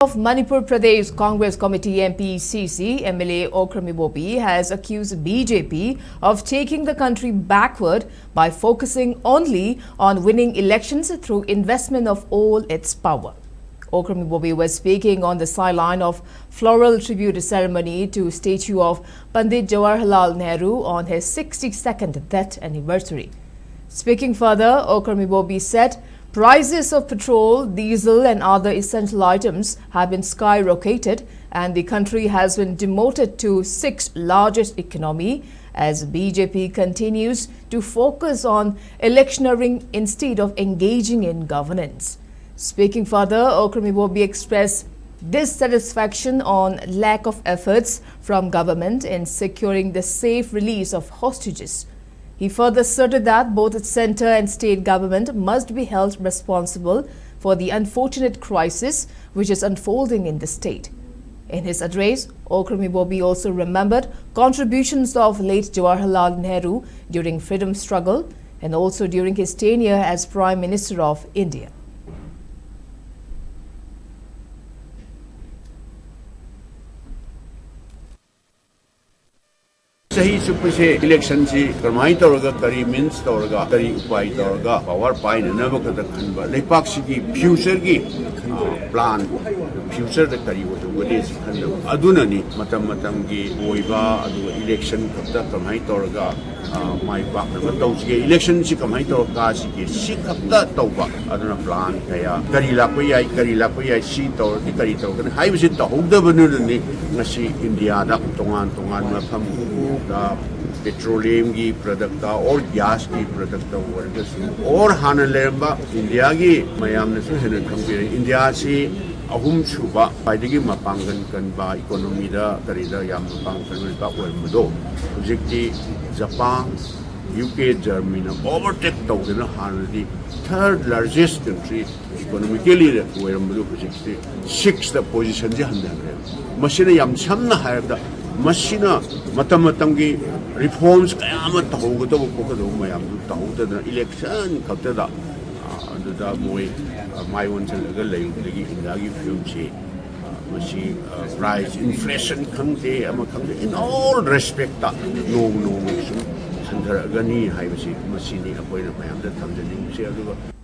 Of Manipur Pradesh Congress Committee MPCC, MLA Okrami Bobi has accused BJP of taking the country backward by focusing only on winning elections through investment of all its power. Okrami Bobi was speaking on the sideline of floral tribute ceremony to statue of Pandit Jawaharlal Nehru on his 62nd death anniversary. Speaking further, Okrami Bobi said, prices of petrol, diesel and other essential items have been skyrocketed and the country has been demoted to sixth largest economy as BJP continues to focus on electioneering instead of engaging in governance. Speaking further, Okrami Bobi expressed dissatisfaction on lack of efforts from government in securing the safe release of hostages. He further asserted that both its centre and state government must be held responsible for the unfortunate crisis which is unfolding in the state. In his address, Okrami Bobi also remembered contributions of late Jawaharlal Nehru during freedom struggle and also during his tenure as Prime Minister of India. सही सुपसे election सी करमाई तौरगा करी means तौरगा करी उपाय तौरगा power pine नब कद खनबा लेपाक सिगी future की plan future the करी वदुगने सि खनब अदुननी मतम मतम की ओइबा अदु इलेक्शन खता करमाई तौरगा माई पाक न तौसिगे इलेक्शन सि करमाई तौरगा सिगी सि खता तौबा अदुना प्लान कया करी लापय याई सि तौरदि करी तौगन हाइबसि तौदबनुनि ngasi India da tongan mafam petroleum की product और gas की product वर्गस और हान लेरंबा India की मयाम ने सुहेन कंपेयर India से अहुम छुबा पाइदगी मपांगन कनबा economy दा करीदा याम मपांगन कनबा वर्मदो प्रोजेक्टी Japan UK Germany na overtake tawdena hanadi third largest country economically वर्मदो प्रोजेक्टी sixth position जी हंदे मशीन याम छमना हायदा मशीना मतम की रिफॉर्म्स कयाम तहोगदो कोकदो मयाम तहोदना इलेक्शन खतदा अदुदा मोय माय वनचलगा लेयुदगी इंडियागी फिल्म से मशी प्राइस इन्फ्लेशन खंगते अमा खंगते इन ऑल रेस्पेक्ट नो सु हंधरगनी हाइबसी मशीनी अपोइना मयाम दा थमजनिंग से अदुगा